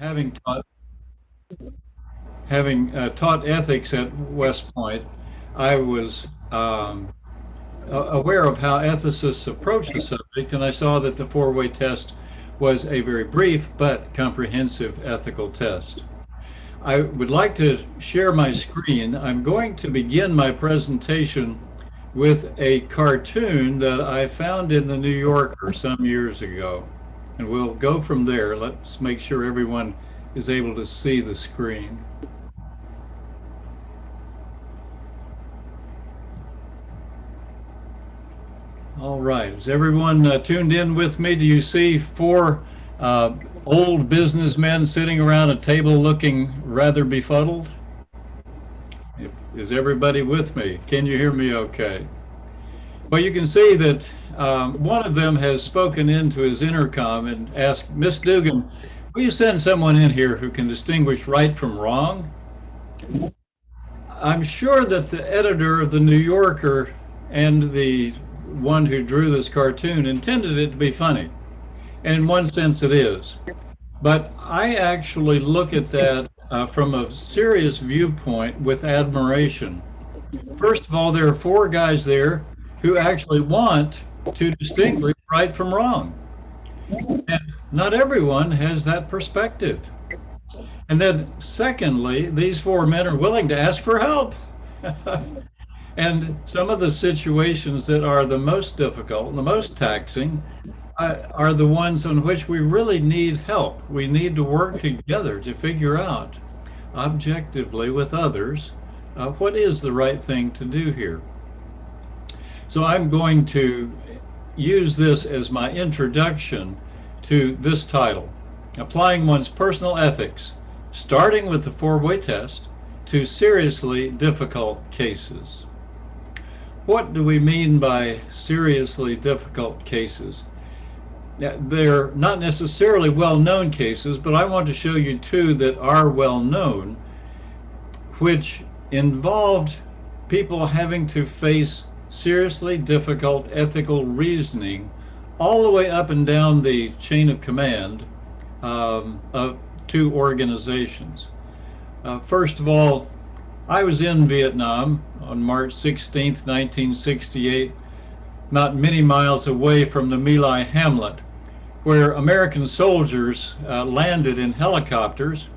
having taught taught ethics at West Point, I was aware of how ethicists approach the subject, and I saw that the four-way test was a very brief but comprehensive ethical test. I would like to share my screen. I'm going to begin my presentation with a cartoon that I found in the New Yorker some years ago. And we'll go from there. Let's make sure everyone is able to see the screen. All right, is everyone tuned in with me? Do you see four old businessmen sitting around a table looking rather befuddled? Is everybody with me? Can you hear me okay? Well, you can see that one of them has spoken into his intercom and asked, Miss Dugan, will you send someone in here who can distinguish right from wrong? I'm sure that the editor of the New Yorker and the one who drew this cartoon intended it to be funny. And in one sense it is. But I actually look at that from a serious viewpoint with admiration. First of all, there are four guys there who actually want to distinguish right from wrong. And not everyone has that perspective. And then secondly, these four men are willing to ask for help. And some of the situations that are the most difficult, the most taxing, are the ones on which we really need help. We need to work together to figure out objectively with others what is the right thing to do here. So I'm going to use this as my introduction to this title, Applying One's Personal Ethics, starting with the four-way test to seriously difficult cases. What do we mean by seriously difficult cases? They're not necessarily well-known cases, but I want to show you two that are well-known, which involved people having to face seriously difficult ethical reasoning all the way up and down the chain of command of two organizations. First of all, I was in Vietnam on March 16th, 1968, not many miles away from the My Lai hamlet, where American soldiers landed in helicopters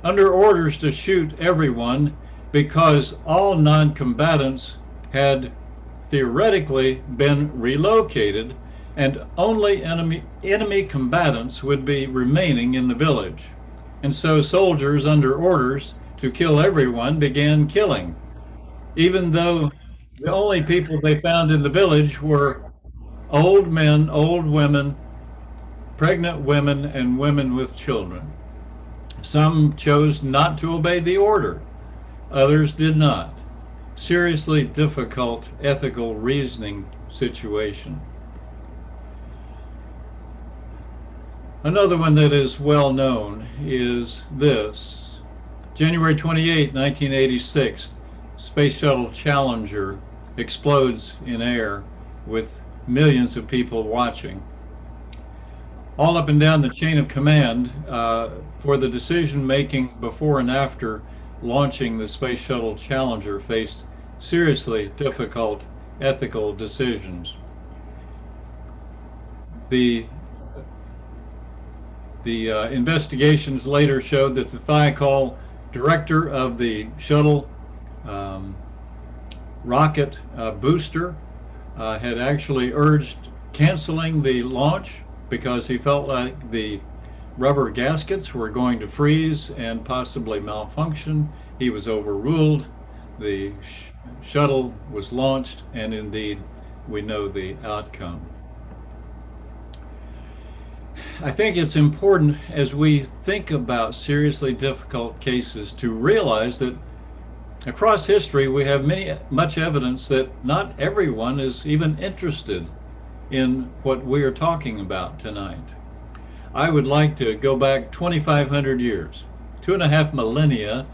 under orders to shoot everyone because all non-combatants had theoretically been relocated and only enemy combatants would be remaining in the village. And so soldiers under orders to kill everyone began killing, even though the only people they found in the village were old men, old women, pregnant women, and women with children. Some chose not to obey the order. Others did not. Seriously difficult ethical reasoning situation. Another one that is well known is this. January 28, 1986, Space Shuttle Challenger explodes in air with millions of people watching. All up and down the chain of command for the decision making before and after launching the Space Shuttle Challenger faced seriously difficult ethical decisions. The investigations later showed that the Thiokol director of the shuttle rocket booster had actually urged canceling the launch because he felt like the rubber gaskets were going to freeze and possibly malfunction. He was overruled. The shuttle was launched, and indeed, we know the outcome. I think it's important as we think about seriously difficult cases to realize that across history we have much evidence that not everyone is even interested in what we are talking about tonight. I would like to go back 2,500 years, 2.5 millennia,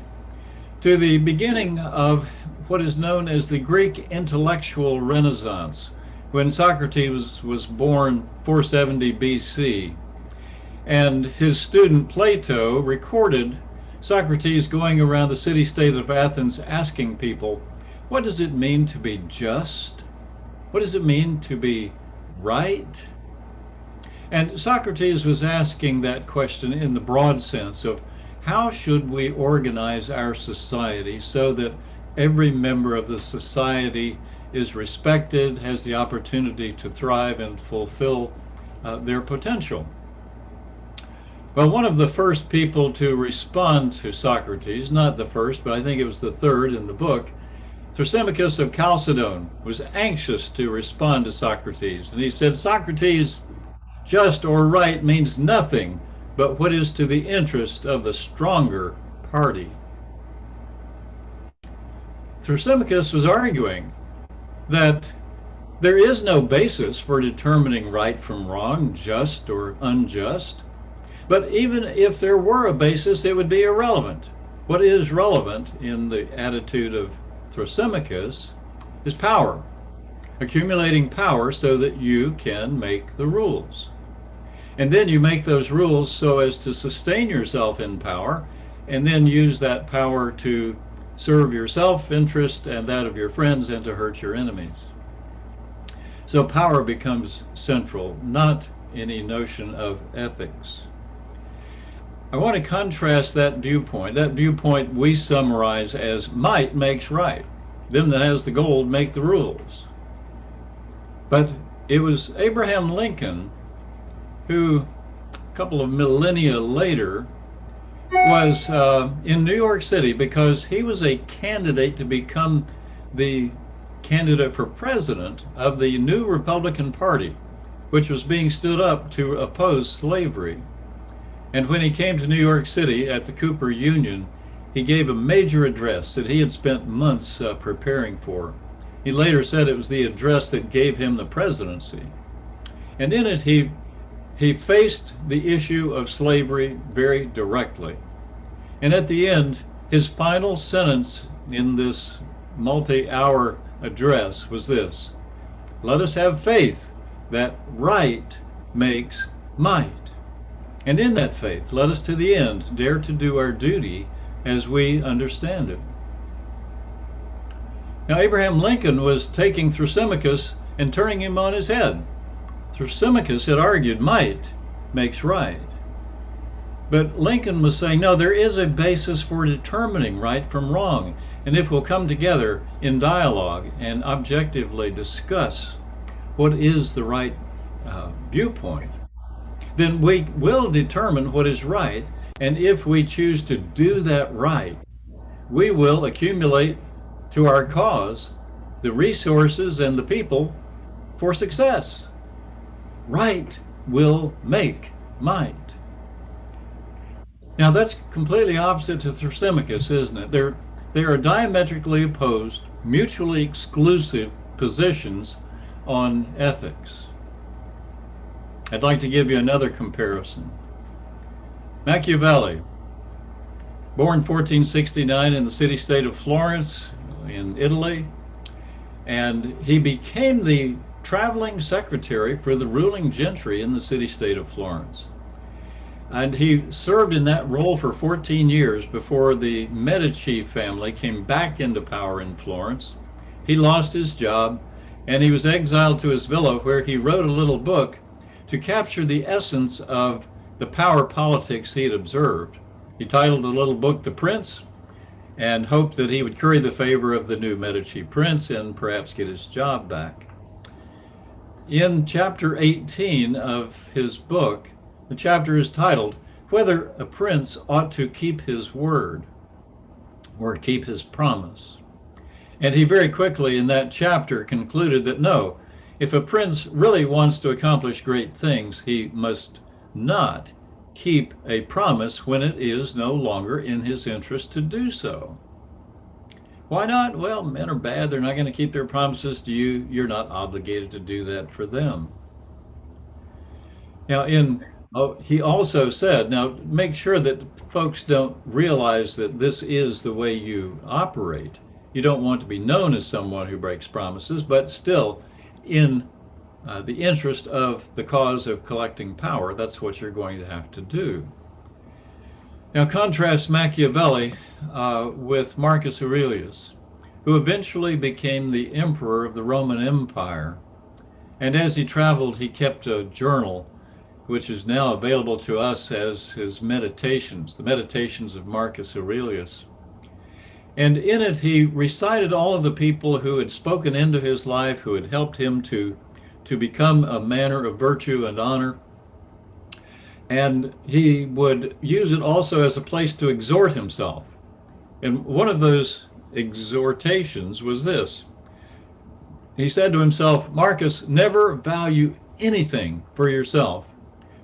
to the beginning of what is known as the Greek intellectual Renaissance, when Socrates was born 470 BC. And his student Plato recorded Socrates going around the city-state of Athens asking people, what does it mean to be just? What does it mean to be right? And Socrates was asking that question in the broad sense of how should we organize our society so that every member of the society is respected, has the opportunity to thrive and fulfill their potential. Well, one of the first people to respond to Socrates, not the first, but I think it was the third in the book, Thrasymachus of Chalcedon, was anxious to respond to Socrates. And he said, Socrates, just or right means nothing but what is to the interest of the stronger party. Thrasymachus was arguing that there is no basis for determining right from wrong, just or unjust. But even if there were a basis, it would be irrelevant. What is relevant in the attitude of Thrasymachus is power, accumulating power so that you can make the rules. And then you make those rules so as to sustain yourself in power, and then use that power to serve your self-interest and that of your friends and to hurt your enemies. So power becomes central, not any notion of ethics. I want to contrast that viewpoint. That viewpoint we summarize as might makes right. Them that has the gold make the rules. But it was Abraham Lincoln who, a couple of millennia later, was in New York City because he was a candidate to become the candidate for president of the new Republican Party, which was being stood up to oppose slavery. And when he came to New York City at the Cooper Union, he gave a major address that he had spent months preparing for. He later said it was the address that gave him the presidency. And in it, he faced the issue of slavery very directly. And at the end, his final sentence in this multi-hour address was this: let us have faith that right makes might. And in that faith, let us to the end dare to do our duty as we understand it. Now, Abraham Lincoln was taking Thrasymachus and turning him on his head. Thrasymachus had argued might makes right. But Lincoln was saying, no, there is a basis for determining right from wrong. And if we'll come together in dialogue and objectively discuss what is the right viewpoint, then we will determine what is right. And if we choose to do that right, we will accumulate to our cause the resources and the people for success. Right will make might. Now that's completely opposite to Thrasymachus, isn't it? They are diametrically opposed, mutually exclusive positions on ethics. I'd like to give you another comparison. Machiavelli, born 1469 in the city-state of Florence in Italy, and he became the traveling secretary for the ruling gentry in the city-state of Florence. And he served in that role for 14 years before the Medici family came back into power in Florence. He lost his job and he was exiled to his villa, where he wrote a little book to capture the essence of the power politics he had observed. He titled the little book The Prince, and hoped that he would curry the favor of the new Medici prince and perhaps get his job back. In chapter 18 of his book, the chapter is titled, Whether a Prince Ought to Keep His Word or Keep His Promise. And he very quickly in that chapter concluded that no, if a prince really wants to accomplish great things, he must not keep a promise when it is no longer in his interest to do so. Why not? Well, men are bad. They're not going to keep their promises to you. You're not obligated to do that for them. Now, he also said, now make sure that folks don't realize that this is the way you operate. You don't want to be known as someone who breaks promises, but still, in the interest of the cause of collecting power, that's what you're going to have to do. Now, contrast Machiavelli with Marcus Aurelius, who eventually became the emperor of the Roman Empire. And as he traveled, he kept a journal, which is now available to us as his meditations, the Meditations of Marcus Aurelius. And in it, he recited all of the people who had spoken into his life, who had helped him to become a manner of virtue and honor. And he would use it also as a place to exhort himself. And one of those exhortations was this. He said to himself, Marcus, never value anything for yourself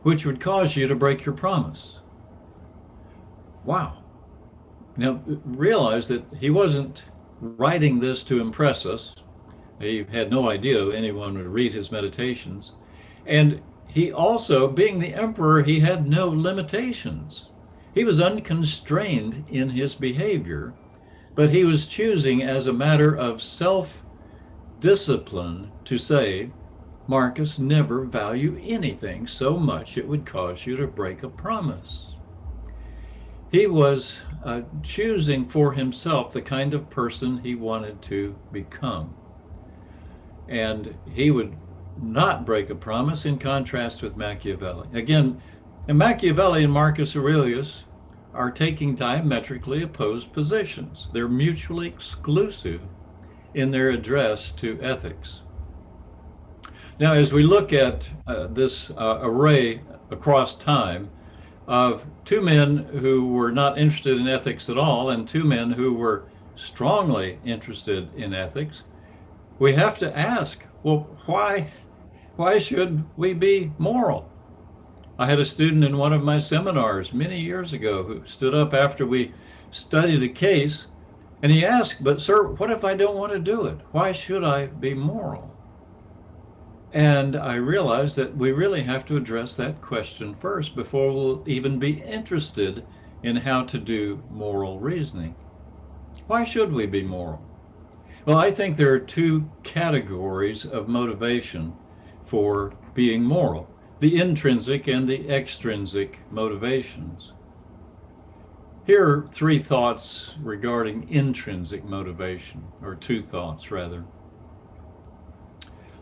which would cause you to break your promise. Wow. Now, realize that he wasn't writing this to impress us. He had no idea anyone would read his meditations. And he also, being the emperor, he had no limitations. He was unconstrained in his behavior, but he was choosing as a matter of self-discipline to say, Marcus, never value anything so much it would cause you to break a promise. He was choosing for himself the kind of person he wanted to become. And he would not break a promise, in contrast with Machiavelli. Again, Machiavelli and Marcus Aurelius are taking diametrically opposed positions. They're mutually exclusive in their address to ethics. Now, as we look at this array across time of two men who were not interested in ethics at all and two men who were strongly interested in ethics, we have to ask, well, why should we be moral? I had a student in one of my seminars many years ago who stood up after we studied a case, and he asked, but sir, what if I don't want to do it? Why should I be moral? And I realized that we really have to address that question first before we'll even be interested in how to do moral reasoning. Why should we be moral? Well, I think there are two categories of motivation for being moral, the intrinsic and the extrinsic motivations. Here are three thoughts regarding intrinsic motivation, or two thoughts rather.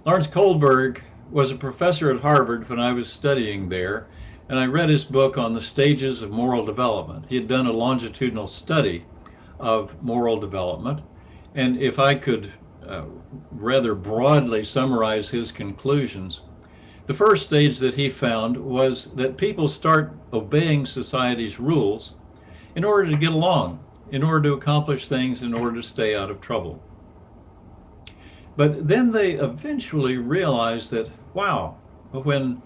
Lawrence Kohlberg was a professor at Harvard when I was studying there, and I read his book on the stages of moral development. He had done a longitudinal study of moral development, and if I could rather broadly summarize his conclusions, the first stage that he found was that people start obeying society's rules in order to get along, in order to accomplish things, in order to stay out of trouble. But then they eventually realized that, wow, when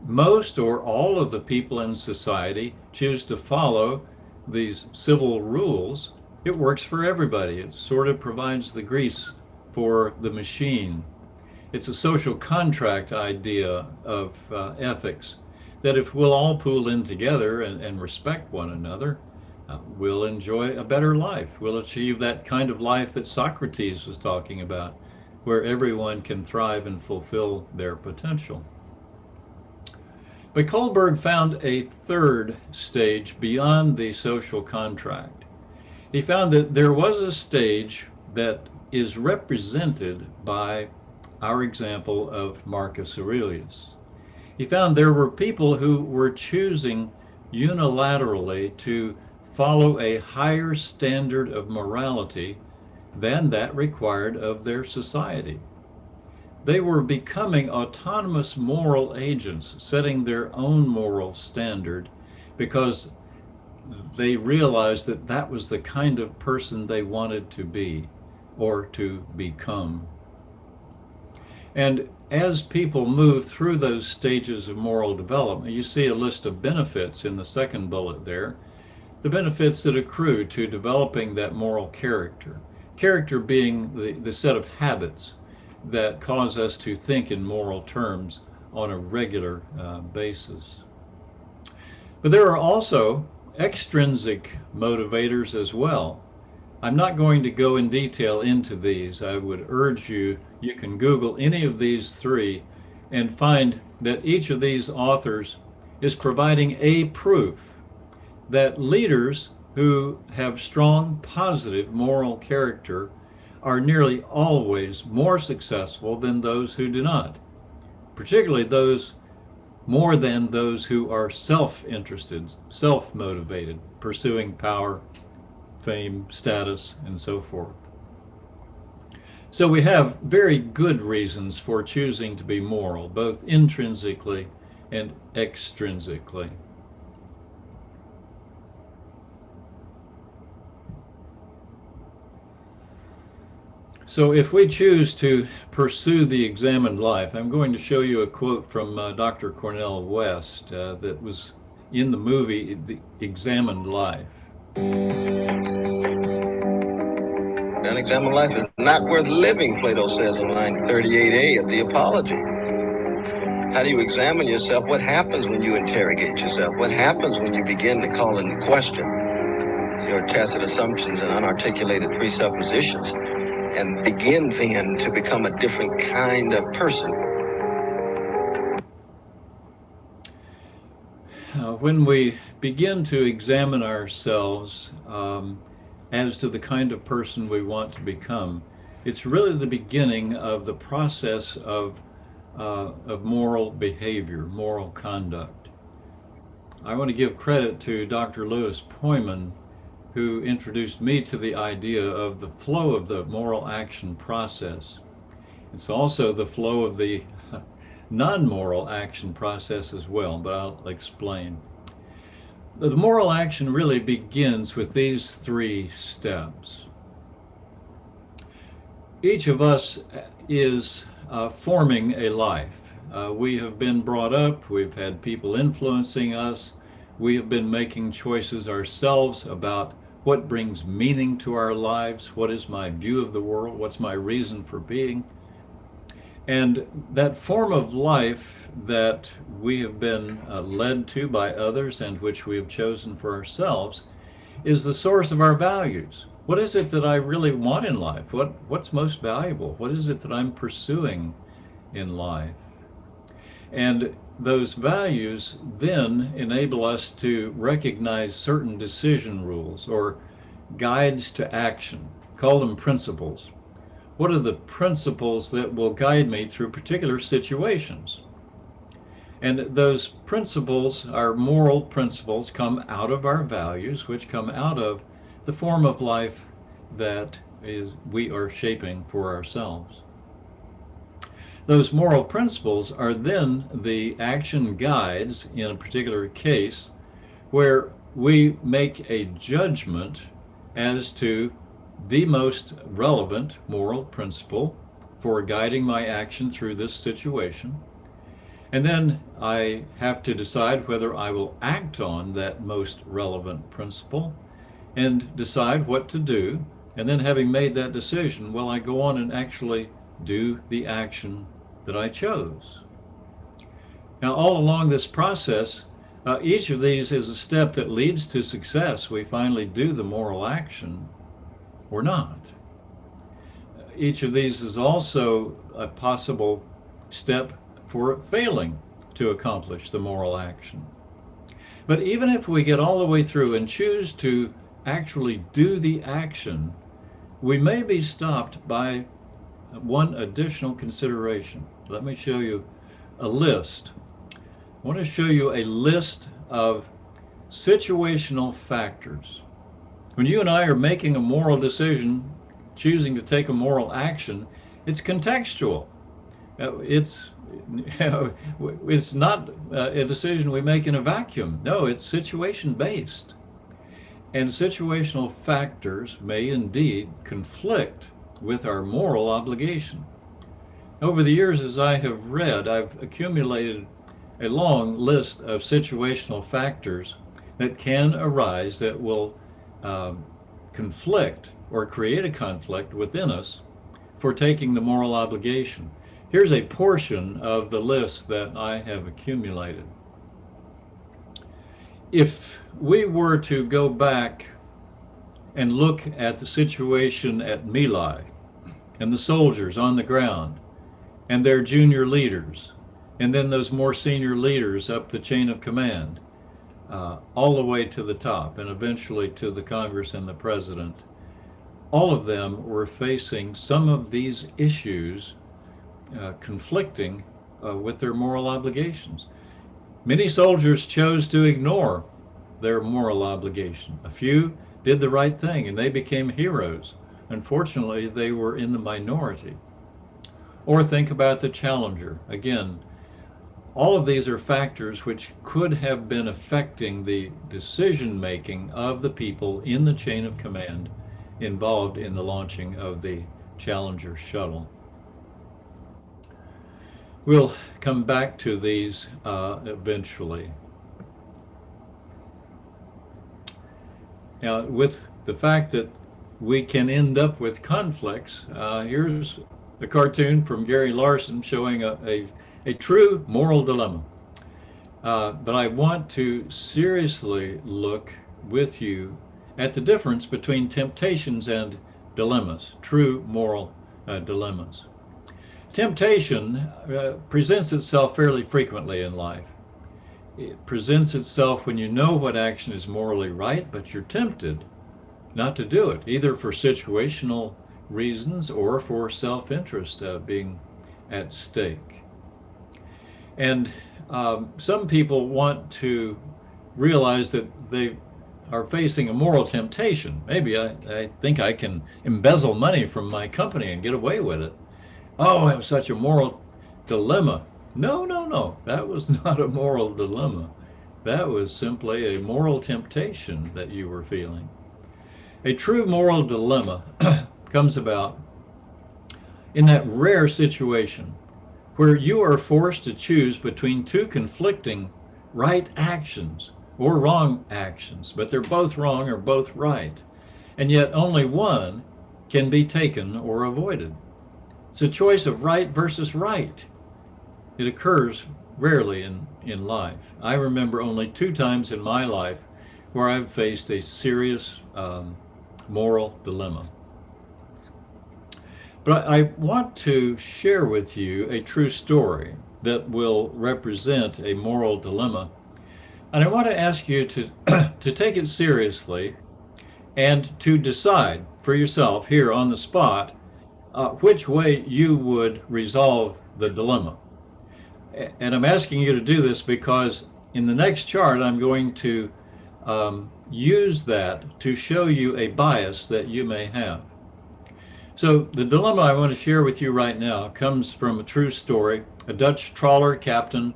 most or all of the people in society choose to follow these civil rules, it works for everybody. It sort of provides the grease for the machine. It's a social contract idea of ethics, that if we'll all pool in together and respect one another, we'll enjoy a better life. We'll achieve that kind of life that Socrates was talking about, where everyone can thrive and fulfill their potential. But Kohlberg found a third stage beyond the social contract. He found that there was a stage that is represented by our example of Marcus Aurelius. He found there were people who were choosing unilaterally to follow a higher standard of morality than that required of their society. They were becoming autonomous moral agents, setting their own moral standard because they realized that that was the kind of person they wanted to be or to become. And as people move through those stages of moral development, you see a list of benefits in the second bullet there, the benefits that accrue to developing that moral character. Character being the set of habits that cause us to think in moral terms on a regular basis. But there are also extrinsic motivators as well. I'm not going to go in detail into these. I would urge you, you can Google any of these three and find that each of these authors is providing a proof that leaders who have strong, positive moral character are nearly always more successful than those who do not, particularly those more than those who are self-interested, self-motivated, pursuing power, fame, status, and so forth. So we have very good reasons for choosing to be moral, both intrinsically and extrinsically. So if we choose to pursue the examined life, I'm going to show you a quote from Dr. Cornel West that was in the movie The Examined Life. Unexamined life is not worth living, Plato says in line 38a of the Apology. How do you examine yourself? What happens when you interrogate yourself? What happens when you begin to call into question your tacit assumptions and unarticulated presuppositions and begin then to become a different kind of person? When we begin to examine ourselves as to the kind of person we want to become, it's really the beginning of the process of moral behavior, moral conduct. I want to give credit to Dr. Louis Poyman, who introduced me to the idea of the flow of the moral action process. It's also the flow of the non-moral action process as well, but I'll explain. The moral action really begins with these three steps. Each of us is forming a life. We have been brought up, we've had people influencing us, we have been making choices ourselves about what brings meaning to our lives, what is my view of the world, what's my reason for being. And that form of life that we have been led to by others and which we have chosen for ourselves is the source of our values. What is it that I really want in life? What's most valuable? What is it that I'm pursuing in life? And those values then enable us to recognize certain decision rules or guides to action. Call them principles. What are the principles that will guide me through particular situations? And those principles, our moral principles, come out of our values, which come out of the form of life that we are shaping for ourselves. Those moral principles are then the action guides in a particular case where we make a judgment as to the most relevant moral principle for guiding my action through this situation. And then I have to decide whether I will act on that most relevant principle and decide what to do. And then having made that decision, will I go on and actually do the action that I chose? Now, all along this process, each of these is a step that leads to success. We finally do the moral action or not. Each of these is also a possible step for failing to accomplish the moral action. But even if we get all the way through and choose to actually do the action, we may be stopped by one additional consideration. Let me show you a list. I want to show you a list of situational factors. When you and I are making a moral decision, choosing to take a moral action, it's contextual. It's not a decision we make in a vacuum. No, it's situation-based. And situational factors may indeed conflict with our moral obligation. Over the years, as I have read, I've accumulated a long list of situational factors that can arise that will conflict or create a conflict within us for taking the moral obligation. Here's a portion of the list that I have accumulated. If we were to go back and look at the situation at My Lai and the soldiers on the ground and their junior leaders, and then those more senior leaders up the chain of command, all the way to the top, and eventually to the Congress and the president. All of them were facing some of these issues conflicting with their moral obligations. Many soldiers chose to ignore their moral obligation. A few did the right thing and they became heroes. Unfortunately, they were in the minority. Or think about the Challenger. Again, all of these are factors which could have been affecting the decision making of the people in the chain of command involved in the launching of the Challenger shuttle. We'll come back to these eventually. Now, with the fact that we can end up with conflicts, here's a cartoon from Gary Larson showing a true moral dilemma. But I want to seriously look with you at the difference between temptations and dilemmas, true moral dilemmas. Temptation presents itself fairly frequently in life. It presents itself when you know what action is morally right, but you're tempted not to do it, either for situational reasons or for self-interest being at stake. And some people want to realize that they are facing a moral temptation. Maybe I think I can embezzle money from my company and get away with it. Oh, it was such a moral dilemma. No, no, no, that was not a moral dilemma. That was simply a moral temptation that you were feeling. A true moral dilemma comes about in that rare situation where you are forced to choose between two conflicting right actions or wrong actions, but they're both wrong or both right, and yet only one can be taken or avoided. It's a choice of right versus right. It occurs rarely in life. I remember only 2 times in my life where I've faced a serious moral dilemma. But I want to share with you a true story that will represent a moral dilemma. And I want to ask you to, to take it seriously and to decide for yourself here on the spot which way you would resolve the dilemma. And I'm asking you to do this because in the next chart, I'm going to use that to show you a bias that you may have. So the dilemma I want to share with you right now comes from a true story. A Dutch trawler captain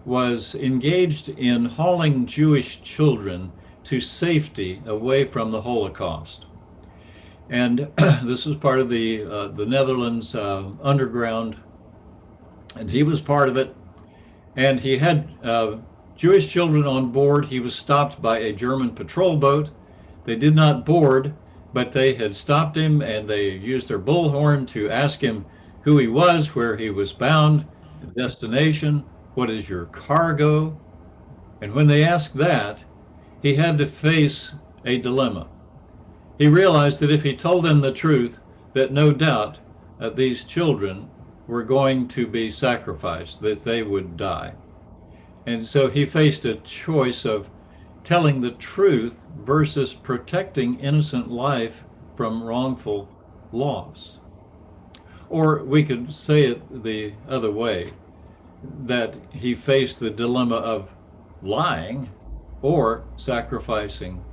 was engaged in hauling Jewish children to safety away from the Holocaust. And this was part of the Netherlands underground, and he was part of it. And he had Jewish children on board. He was stopped by a German patrol boat. They did not board, but they had stopped him, and they used their bullhorn to ask him who he was, where he was bound, destination, what is your cargo? And when they asked that, he had to face a dilemma. He realized that if he told them the truth, that no doubt these children were going to be sacrificed, that they would die. And so he faced a choice of telling the truth versus protecting innocent life from wrongful loss. Or we could say it the other way, that he faced the dilemma of lying or sacrificing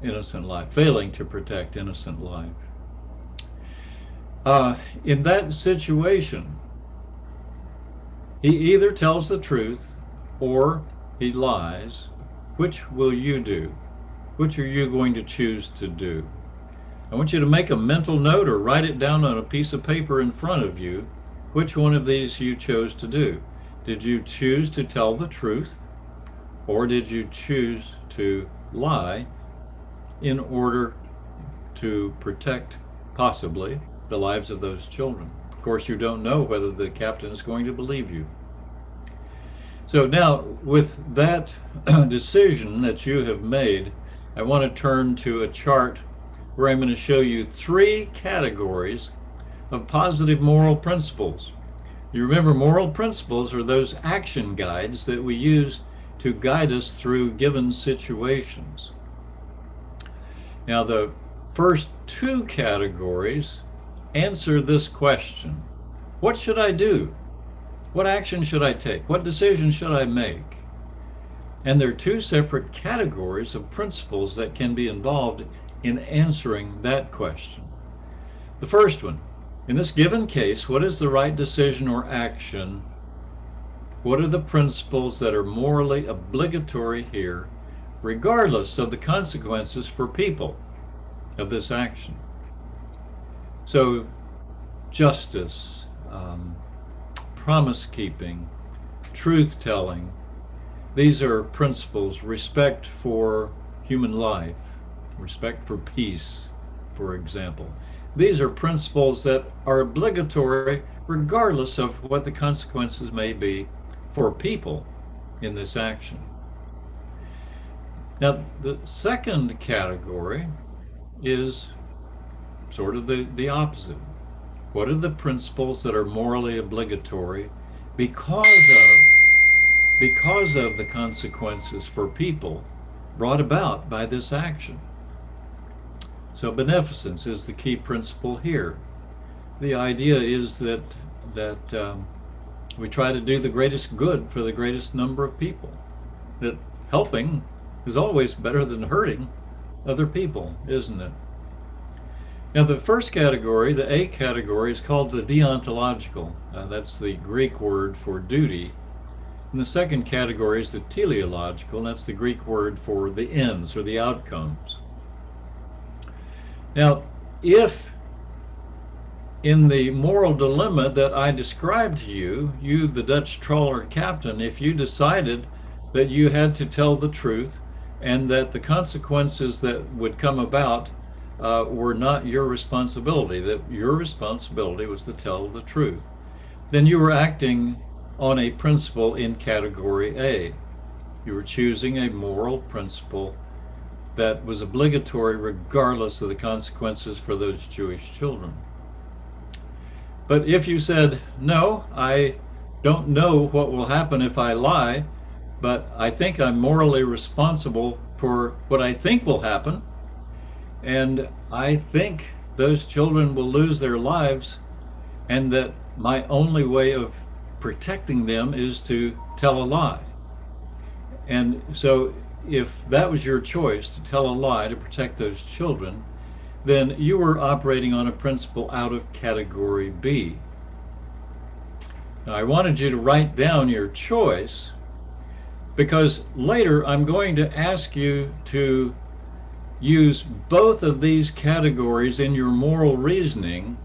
innocent life, failing to protect innocent life. In that situation, he either tells the truth or he lies. Which will you do? Which are you going to choose to do? I want you to make a mental note or write it down on a piece of paper in front of you, which one of these you chose to do. Did you choose to tell the truth, or did you choose to lie in order to protect, possibly, the lives of those children? Of course, you don't know whether the captain is going to believe you. So now, with that decision that you have made, I want to turn to a chart where I'm going to show you 3 categories of positive moral principles You remember, moral principles are those action guides that we use to guide us through given situations. Now, the first two categories answer this question: what should I do? What action should I take? What decision should I make? And there are two separate categories of principles that can be involved in answering that question. The first one, in this given case, what is the right decision or action? What are the principles that are morally obligatory here, regardless of the consequences for people of this action? So, justice, promise keeping, truth telling, these are principles. Respect for human life, respect for peace, for example. These are principles that are obligatory regardless of what the consequences may be for people in this action. Now, the second category is sort of the opposite. What are the principles that are morally obligatory because of the consequences for people brought about by this action? So beneficence is the key principle here. The idea is that we try to do the greatest good for the greatest number of people. That helping is always better than hurting other people, isn't it? Now, the first category, the A category, is called the deontological. That's the Greek word for duty. And the second category is the teleological, and that's the Greek word for the ends or the outcomes. Now, if in the moral dilemma that I described to you, you, the Dutch trawler captain, if you decided that you had to tell the truth and that the consequences that would come about were not your responsibility, that your responsibility was to tell the truth, then you were acting on a principle in category A. You were choosing a moral principle that was obligatory regardless of the consequences for those Jewish children. But if you said, no, I don't know what will happen if I lie, but I think I'm morally responsible for what I think will happen, and I think those children will lose their lives, and that my only way of protecting them is to tell a lie. And so if that was your choice, to tell a lie to protect those children, then you were operating on a principle out of category B. Now, I wanted you to write down your choice because later I'm going to ask you to use both of these categories in your moral reasoning,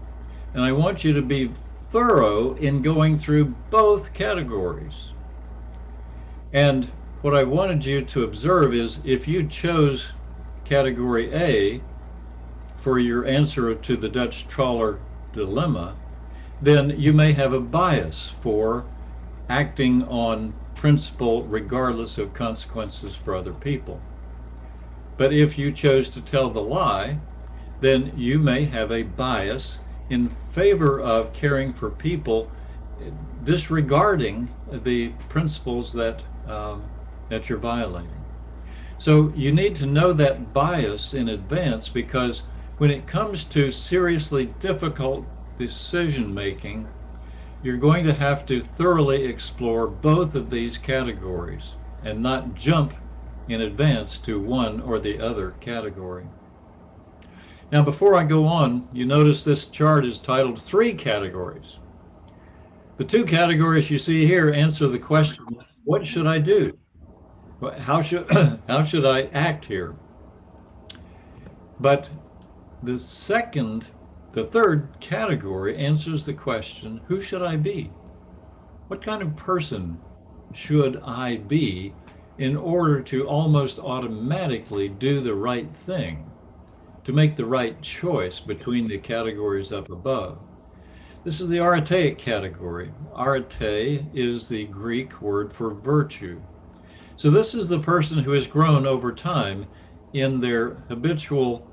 and I want you to be thorough in going through both categories. And what I wanted you to observe is if you chose category A for your answer to the Dutch trawler dilemma, then you may have a bias for acting on principle regardless of consequences for other people. But if you chose to tell the lie, then you may have a bias in favor of caring for people, disregarding the principles that you're violating. So you need to know that bias in advance, because when it comes to seriously difficult decision making, you're going to have to thoroughly explore both of these categories and not jump in advance to one or the other category. Now, before I go on, you notice this chart is titled 3 categories. The 2 categories you see here answer the question, what should I do? How should I act here? But the third category answers the question, who should I be? What kind of person should I be in order to almost automatically do the right thing, to make the right choice between the categories up above? This is the arete category. Arete is the Greek word for virtue. So this is the person who has grown over time in their habitual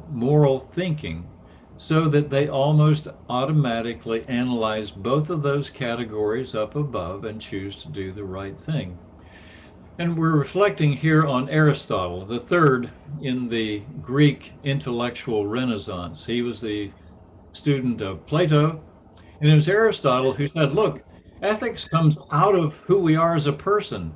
moral thinking. so that they almost automatically analyze both of those categories up above and choose to do the right thing. And we're reflecting here on Aristotle, the third in the Greek intellectual renaissance. He was the student of Plato, and it was Aristotle who said, look, ethics comes out of who we are as a person.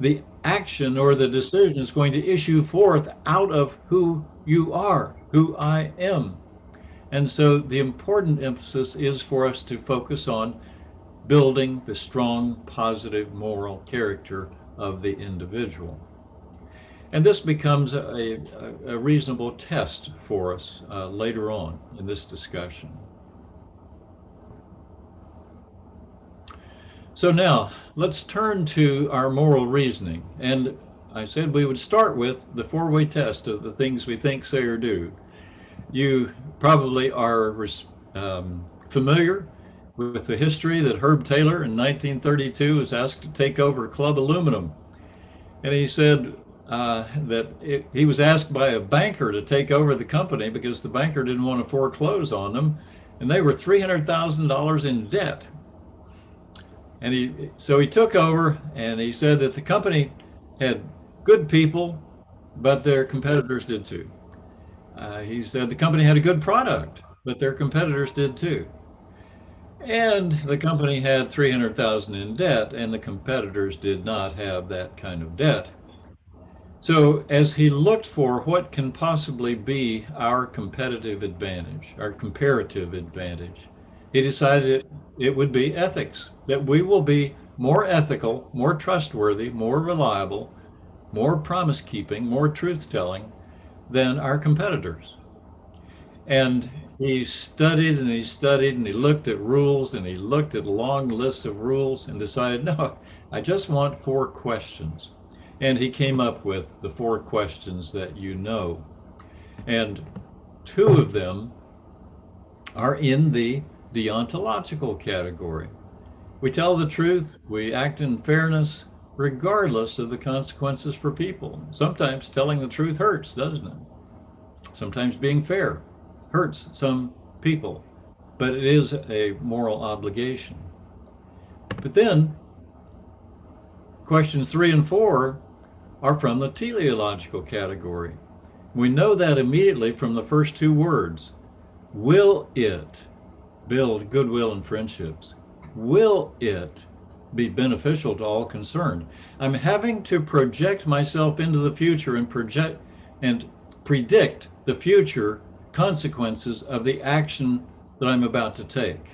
The action or the decision is going to issue forth out of who you are, who I am. And so the important emphasis is for us to focus on building the strong, positive moral character of the individual. And this becomes a reasonable test for us later on in this discussion. So now let's turn to our moral reasoning. And I said we would start with the four-way test of the things we think, say, or do. You probably are familiar with the history that Herb Taylor in 1932 was asked to take over Club Aluminum. And he said he was asked by a banker to take over the company because the banker didn't want to foreclose on them. And they were $300,000 in debt. And so he took over, and he said that the company had good people, but their competitors did too. He said the company had a good product, but their competitors did too. And the company had 300,000 in debt, and the competitors did not have that kind of debt. So as he looked for what can possibly be our competitive advantage, our comparative advantage, he decided it would be ethics, that we will be more ethical, more trustworthy, more reliable, more promise-keeping, more truth-telling than our competitors. And he studied and he studied and he looked at rules and he looked at long lists of rules and decided, no, I just want 4 questions. And he came up with the 4 questions that you know. And 2 of them are in the deontological category. We tell the truth, we act in fairness, regardless of the consequences for people. Sometimes telling the truth hurts, doesn't it? Sometimes being fair hurts some people, but it is a moral obligation. But then questions 3 and 4 are from the teleological category. We know that immediately from the first 2 words. Will it build goodwill and friendships? Will it be beneficial to all concerned? I'm having to project myself into the future and predict the future consequences of the action that I'm about to take,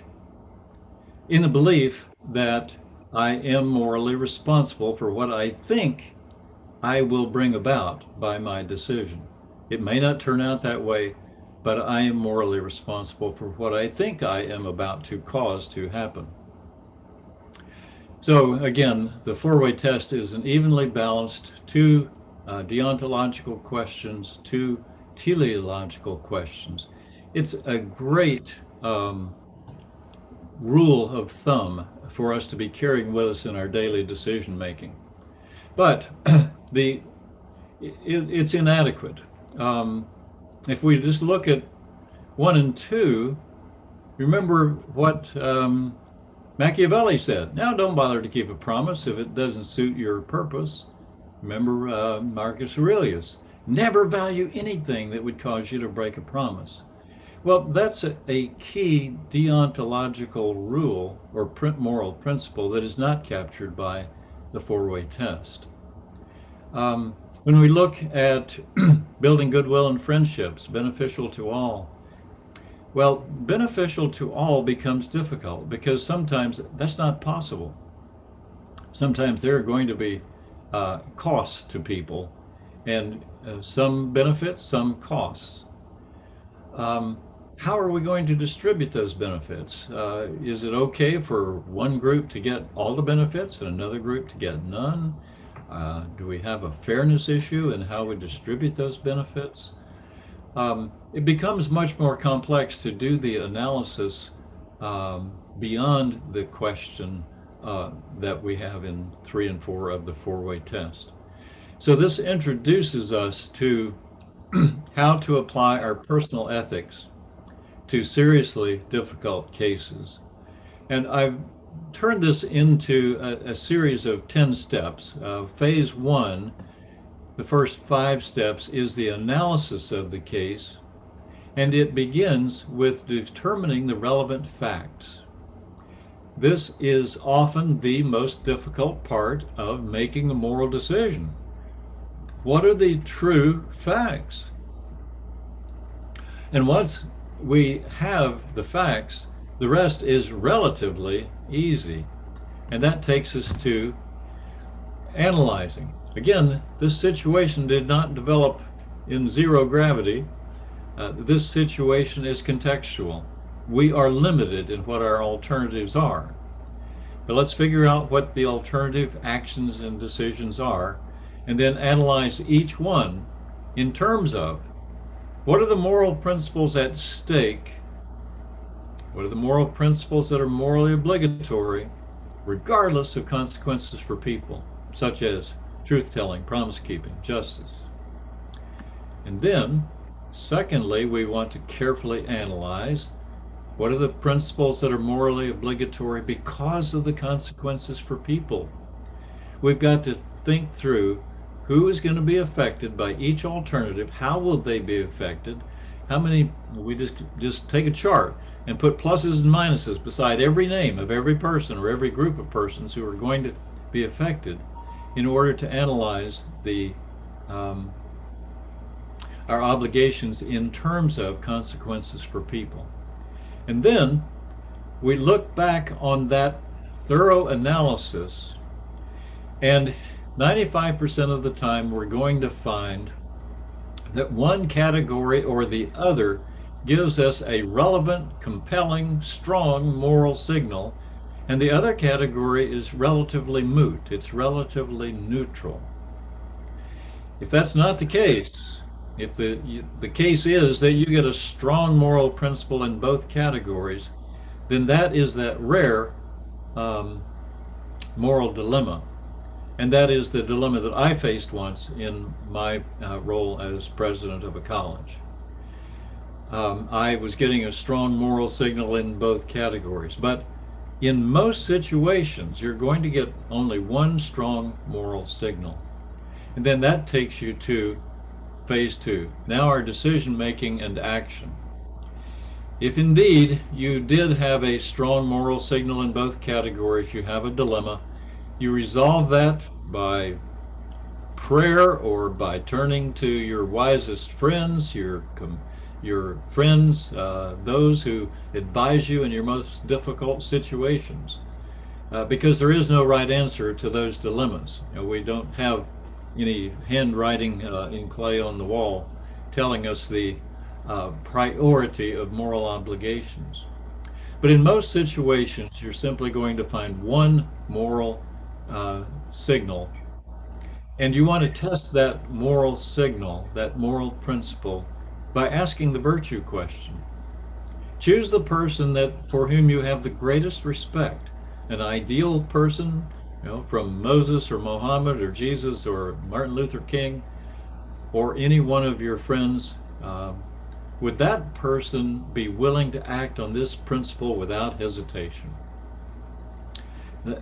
in the belief that I am morally responsible for what I think I will bring about by my decision. It may not turn out that way, but I am morally responsible for what I think I am about to cause to happen. So again, the 4-way test is an evenly balanced 2 deontological questions, 2 teleological questions. It's a great rule of thumb for us to be carrying with us in our daily decision making. But it's inadequate. If we just look at 1 and 2, remember what Machiavelli said. Now don't bother to keep a promise if it doesn't suit your purpose. Remember Marcus Aurelius. Never value anything that would cause you to break a promise. Well, that's a key deontological rule or moral principle that is not captured by the 4-way test. When we look at building goodwill and friendships, beneficial to all, well, beneficial to all becomes difficult because sometimes that's not possible. Sometimes there are going to be costs to people, and some benefits, some costs. How are we going to distribute those benefits? Is it okay for one group to get all the benefits and another group to get none? Do we have a fairness issue in how we distribute those benefits? It becomes much more complex to do the analysis beyond the question that we have in 3 and 4 of the 4-way test. So this introduces us to how to apply our personal ethics to seriously difficult cases. And I've turned this into a series of 10 steps. Phase one, the first 5 steps, is the analysis of the case, and it begins with determining the relevant facts. This is often the most difficult part of making a moral decision. What are the true facts? And once we have the facts, the rest is relatively easy. And that takes us to analyzing. Again, this situation did not develop in zero gravity. This situation is contextual. We are limited in what our alternatives are. But let's figure out what the alternative actions and decisions are, and then analyze each one in terms of what are the moral principles at stake? What are the moral principles that are morally obligatory, regardless of consequences for people, such as truth-telling, promise-keeping, justice? And then, secondly, we want to carefully analyze what are the principles that are morally obligatory because of the consequences for people. We've got to think through who is going to be affected by each alternative, how will they be affected, how many, we just take a chart and put pluses and minuses beside every name of every person or every group of persons who are going to be affected in order to analyze our obligations in terms of consequences for people. And then we look back on that thorough analysis, and 95% of the time we're going to find that one category or the other gives us a relevant, compelling, strong moral signal, and the other category is relatively moot. It's relatively neutral. If that's not the case, if the case is that you get a strong moral principle in both categories, then that is that rare moral dilemma. And that is the dilemma that I faced once in my role as president of a college. I was getting a strong moral signal in both categories, but in most situations, you're going to get only one strong moral signal. And then that takes you to phase two. Now our decision making and action. If indeed you did have a strong moral signal in both categories, you have a dilemma, you resolve that by prayer or by turning to your wisest friends, your friends, those who advise you in your most difficult situations, because there is no right answer to those dilemmas. We don't have any handwriting in clay on the wall telling us the priority of moral obligations. But in most situations, you're simply going to find one moral signal, and you want to test that moral signal, that moral principle, by asking the virtue question. Choose the person for whom you have the greatest respect, an ideal person, from Moses or Mohammed or Jesus or Martin Luther King or any one of your friends. Would that person be willing to act on this principle without hesitation?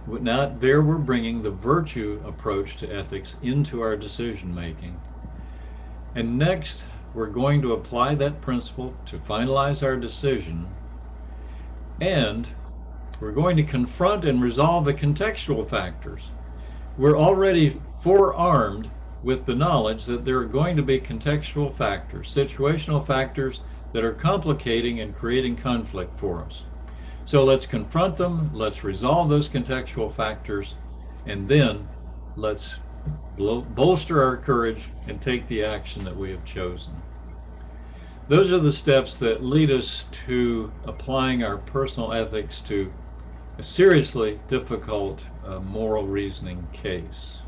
Now, there we're bringing the virtue approach to ethics into our decision making. And next, we're going to apply that principle to finalize our decision, and we're going to confront and resolve the contextual factors. We're already forearmed with the knowledge that there are going to be contextual factors, situational factors that are complicating and creating conflict for us. So let's confront them, let's resolve those contextual factors, and then let's bolster our courage and take the action that we have chosen. Those are the steps that lead us to applying our personal ethics to a seriously difficult moral reasoning case,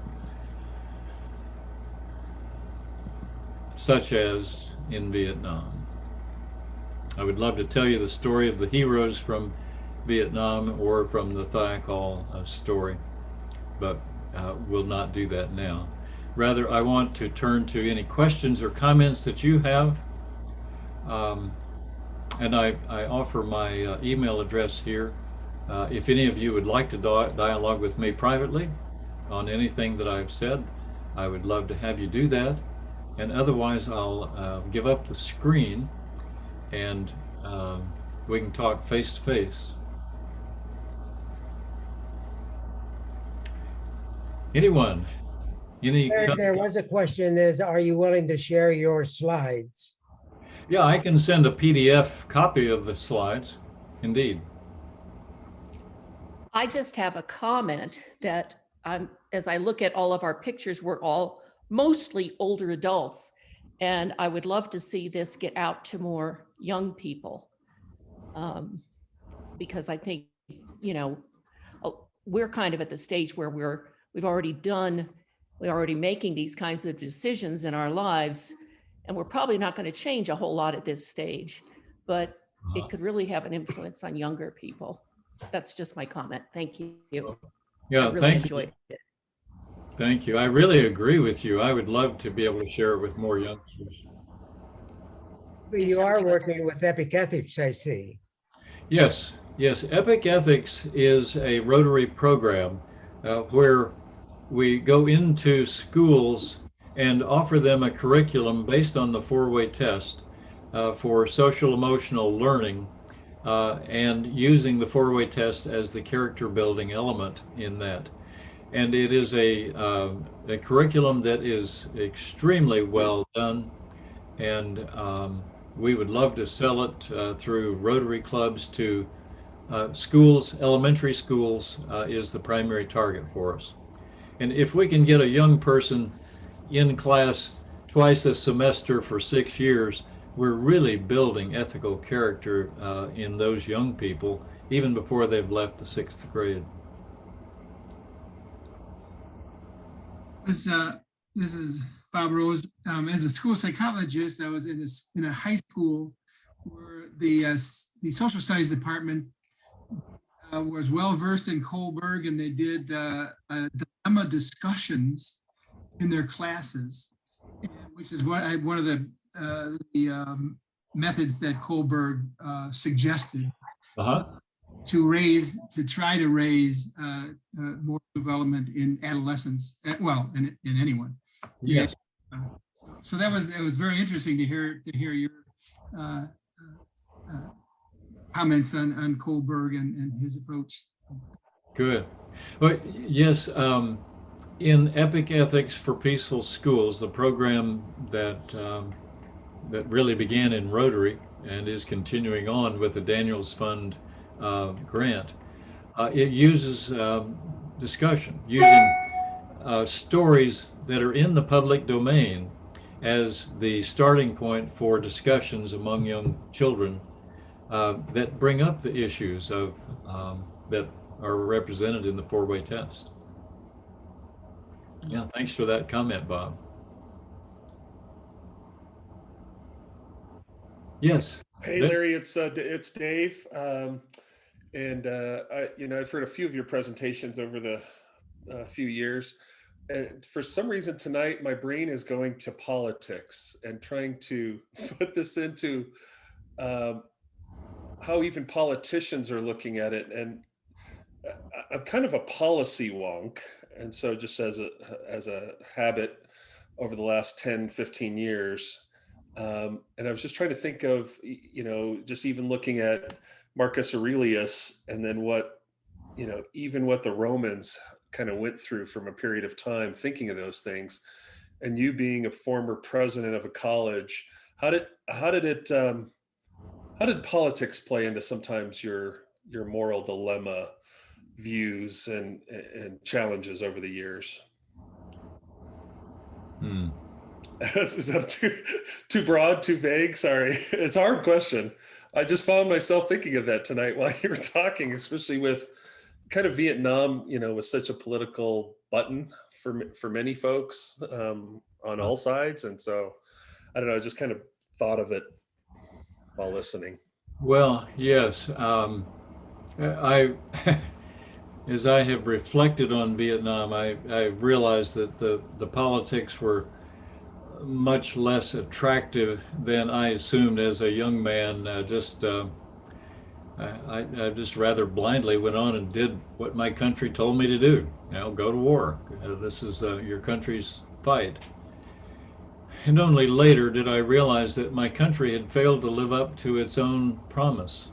such as in Vietnam. I would love to tell you the story of the heroes from Vietnam or from the Thiokol story, but we'll not do that now. Rather, I want to turn to any questions or comments that you have. And I offer my email address here. If any of you would like to dialogue with me privately on anything that I've said, I would love to have you do that. And otherwise, I'll give up the screen and we can talk face to face. Anyone? Any? There was a question is, are you willing to share your slides? Yeah, I can send a PDF copy of the slides. Indeed. I just have a comment that as I look at all of our pictures, we're all mostly older adults. And I would love to see this get out to more young people. Because I think, we're kind of at the stage where we're already making these kinds of decisions in our lives. And we're probably not going to change a whole lot at this stage, but it could really have an influence on younger people. That's just my comment. Thank you. Yeah, I really thank you. enjoyed it. Thank you. I really agree with you. I would love to be able to share it with more youngsters. But you are working with Epic Ethics, I see. Yes, yes. Epic Ethics is a Rotary program where we go into schools and offer them a curriculum based on the four-way test for social emotional learning and using the four-way test as the character building element in that. And it is a curriculum that is extremely well done, and we would love to sell it through Rotary clubs to schools. Elementary schools is the primary target for us. And if we can get a young person in class twice a semester for 6 years, we're really building ethical character in those young people, even before they've left the 6th grade. This is Bob Rose. As a school psychologist, I was in a high school where the social studies department was well versed in Kohlberg, and they did dilemma discussions in their classes, which is one of the methods that Kohlberg suggested to try to raise more development in adolescents, in anyone. Yes. So it was very interesting to hear your comments on Kohlberg and his approach. Good. Well, yes. In Epic Ethics for Peaceful Schools, the program that really began in Rotary and is continuing on with the Daniels Fund grant, it uses discussion, using stories that are in the public domain as the starting point for discussions among young children that bring up the issues of that are represented in the four-way test. Yeah, thanks for that comment, Bob. Yes. Hey, Larry, it's Dave, and I've heard a few of your presentations over the few years, and for some reason tonight my brain is going to politics and trying to put this into how even politicians are looking at it. And I'm kind of a policy wonk, and so just as a habit over the last 10-15 years, and I was just trying to think of, just even looking at Marcus Aurelius, and then even what the Romans kind of went through from a period of time, thinking of those things. And you being a former president of a college, how did politics play into sometimes your moral dilemma views and challenges over the years? Is that too broad, too vague? Sorry, it's a hard question. I just found myself thinking of that tonight while you were talking, especially with kind of Vietnam, was such a political button for many folks on all sides. And so, I don't know, I just kind of thought of it while listening. Well, yes. As I have reflected on Vietnam, I realized that the politics were much less attractive than I assumed as a young man. I just rather blindly went on and did what my country told me to do. Go to war. This is your country's fight. And only later did I realize that my country had failed to live up to its own promise.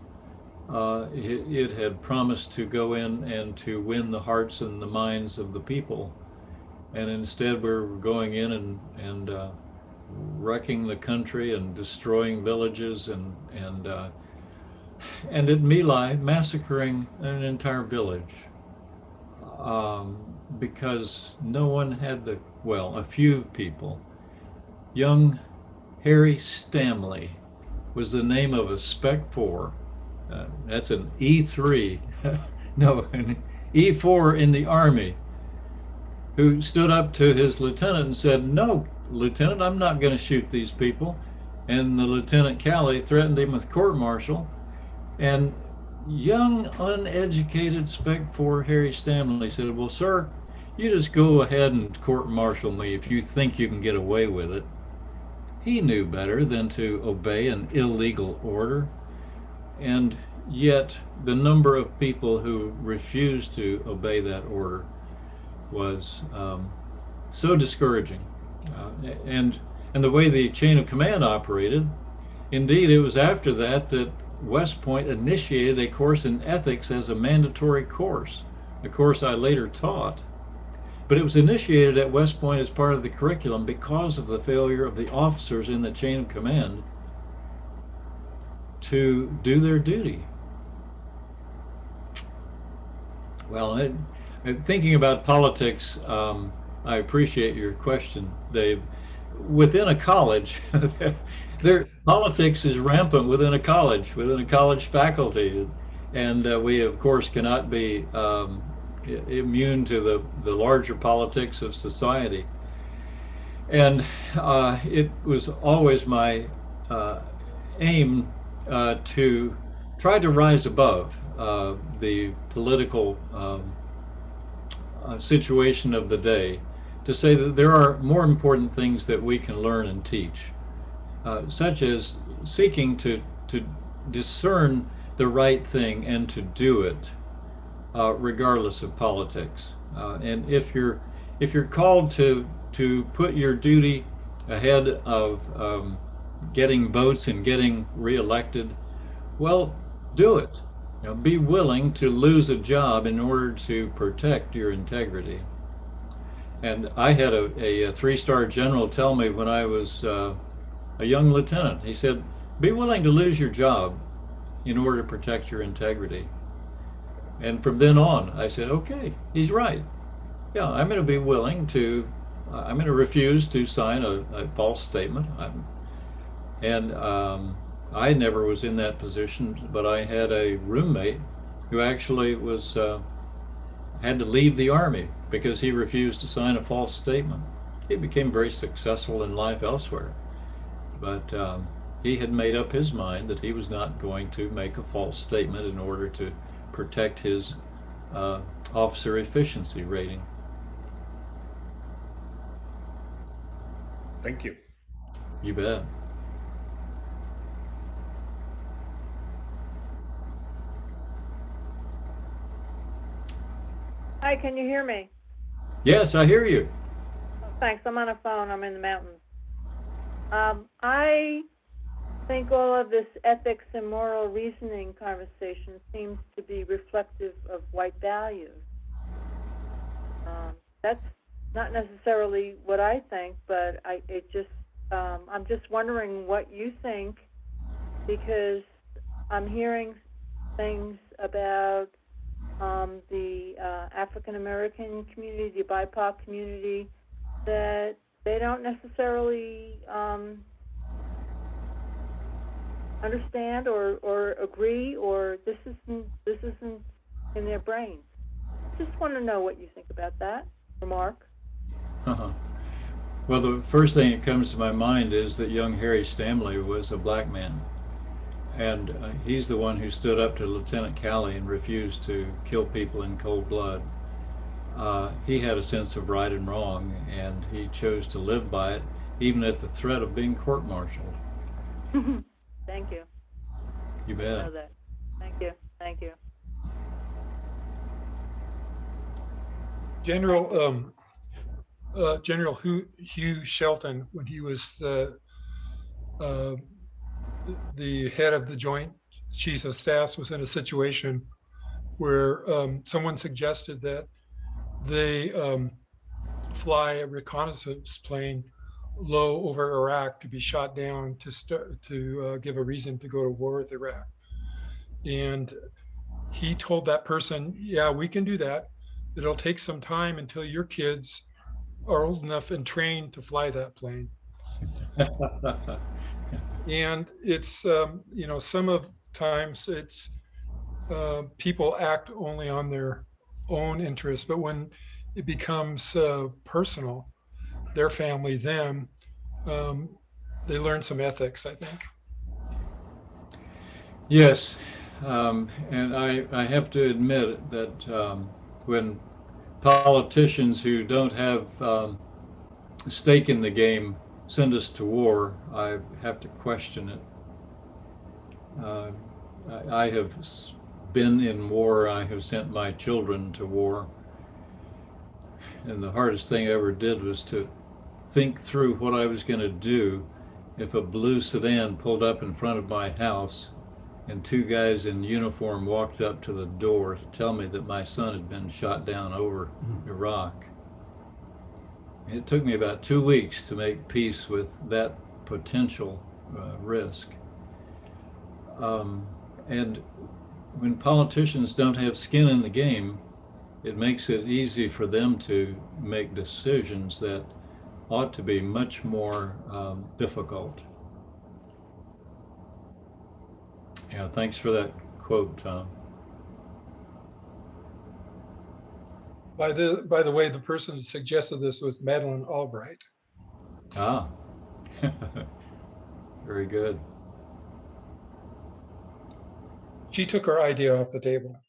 It had promised to go in and to win the hearts and the minds of the people. And instead we're going in and wrecking the country and destroying villages and at My Lai massacring an entire village because no one had a few people. Young Harry Stamley was the name of a Spec 4. That's an E3, no, an E4 in the Army, who stood up to his lieutenant and said, "No, Lieutenant, I'm not going to shoot these people." And the Lieutenant Calley threatened him with court-martial. And young, uneducated Spec 4 Harry Stamley said, "Well, sir, you just go ahead and court-martial me if you think you can get away with it." He knew better than to obey an illegal order. And yet the number of people who refused to obey that order was so discouraging. And the way the chain of command operated, indeed, it was after that West Point initiated a course in ethics as a mandatory course, a course I later taught. But it was initiated at West Point as part of the curriculum because of the failure of the officers in the chain of command to do their duty. Well, thinking about politics, I appreciate your question, Dave. Within a college, politics is rampant within a college faculty. And we, of course, cannot be immune to the larger politics of society. And it was always my aim to try to rise above the political situation of the day, to say that there are more important things that we can learn and teach, such as seeking to discern the right thing and to do it, regardless of politics. And if you're called to put your duty ahead of getting votes and getting reelected, well, do it. Be willing to lose a job in order to protect your integrity. And I had a three-star general tell me when I was a young lieutenant, he said, "Be willing to lose your job in order to protect your integrity." And from then on, I said, okay, he's right. Yeah, I'm going to be willing to, I'm going to refuse to sign a false statement. I never was in that position, but I had a roommate who actually had to leave the Army because he refused to sign a false statement. He became very successful in life elsewhere, but he had made up his mind that he was not going to make a false statement in order to protect his officer efficiency rating. Thank you. You bet. Hi, can you hear me? Yes, I hear you. Thanks. I'm on a phone. I'm in the mountains. I think all of this ethics and moral reasoning conversation seems to be reflective of white values. That's not necessarily what I think, but I'm just wondering what you think, because I'm hearing things about the African American community, the BIPOC community, that they don't necessarily understand or agree, or this isn't in their brains. Just want to know what you think about that remark. Well, the first thing that comes to my mind is that young Harry Stamley was a black man. And he's the one who stood up to Lieutenant Calley and refused to kill people in cold blood. He had a sense of right and wrong, and he chose to live by it. even at the threat of being court-martialed. Thank you. You I bet. know that. Thank you. Thank you. General Hugh Shelton, when he was the head of the Joint Chiefs of Staff, was in a situation where someone suggested that they fly a reconnaissance plane low over Iraq to be shot down to give a reason to go to war with Iraq. And he told that person, yeah, we can do that. It'll take some time until your kids are old enough and trained to fly that plane. And it's, some of times it's people act only on their own interests, but when it becomes personal, their family, them, they learn some ethics, I think. Yes, and I have to admit that when politicians who don't have a stake in the game send us to war, I have to question it. I have been in war. I have sent my children to war. And the hardest thing I ever did was to think through what I was going to do if a blue sedan pulled up in front of my house and two guys in uniform walked up to the door to tell me that my son had been shot down over Iraq. It took me about 2 weeks to make peace with that potential risk. And when politicians don't have skin in the game, it makes it easy for them to make decisions that ought to be much more difficult. Yeah, thanks for that quote, Tom. By the way, the person who suggested this was Madeleine Albright. Ah, very good. She took her idea off the table.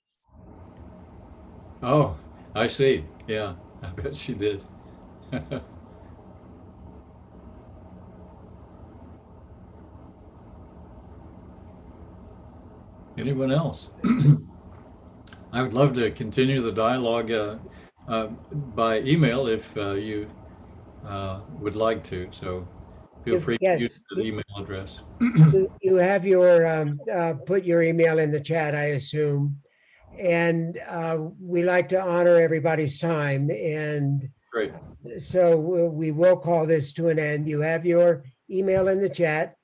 Oh, I see. Yeah, I bet she did. Anyone else? I would love to continue the dialogue by email if you would like to. So feel free to use the email address. You have your, put your email in the chat, I assume. And we like to honor everybody's time. And Great. so we will call this to an end. You have your email in the chat.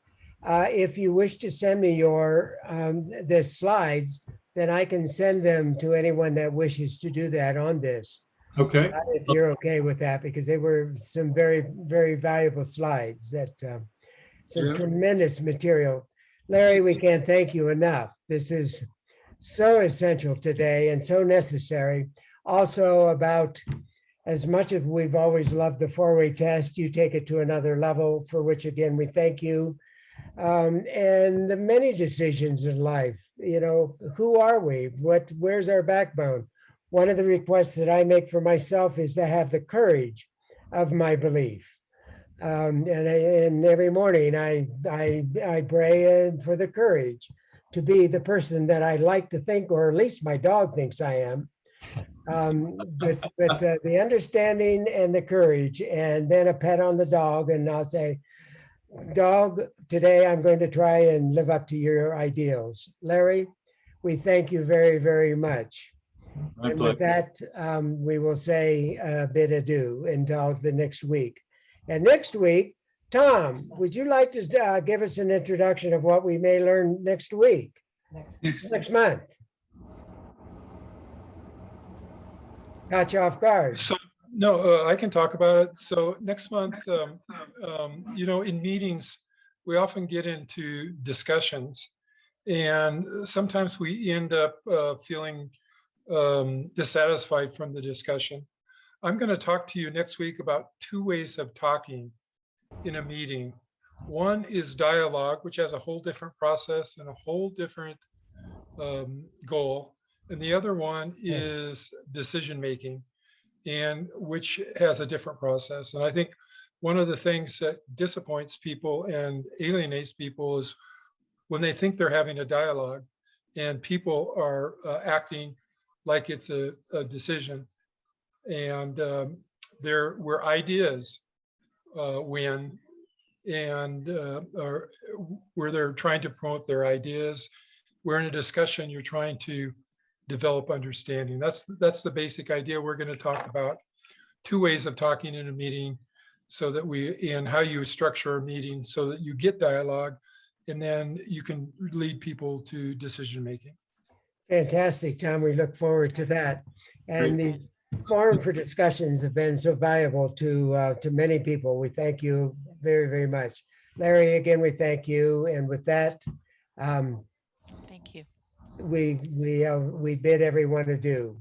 If you wish to send me your the slides, then I can send them to anyone that wishes to do that on this. Okay. If you're okay with that, because they were some very, very valuable slides that some tremendous material. Larry, we can't thank you enough. This is so essential today and so necessary. Also about, as much as we've always loved the four-way test, you take it to another level, for which again, we thank you. And the many decisions in life, who are we? Where's our backbone? One of the requests that I make for myself is to have the courage of my belief. And every morning I pray for the courage to be the person that I like to think, or at least my dog thinks I am. But the understanding and the courage, and then a pet on the dog, and I'll say, dog, today I'm going to try and live up to your ideals. Larry, we thank you very, very much. And with that, we will say a bid adieu until the next week. And next week, Tom, would you like to give us an introduction of what we may learn next week? Next month. Got you off guard. So, no, I can talk about it. So next month, in meetings, we often get into discussions, and sometimes we end up feeling dissatisfied from the discussion. I'm going to talk to you next week about two ways of talking in a meeting. One is dialogue, which has a whole different process and a whole different goal. And the other one is decision making, and which has a different process. And I think one of the things that disappoints people and alienates people is when they think they're having a dialogue and people are acting like it's a decision. And there were ideas win, and or where they're trying to promote their ideas. We're in a discussion, you're trying to develop understanding. That's the basic idea. We're going to talk about 2 ways of talking in a meeting, so that and how you structure a meeting so that you get dialogue, and then you can lead people to decision making. Fantastic, Tom. We look forward to that. And the forum for discussions have been so valuable to many people. We thank you very, very much. Larry, again, we thank you. And with that, Thank you. we bid everyone adieu.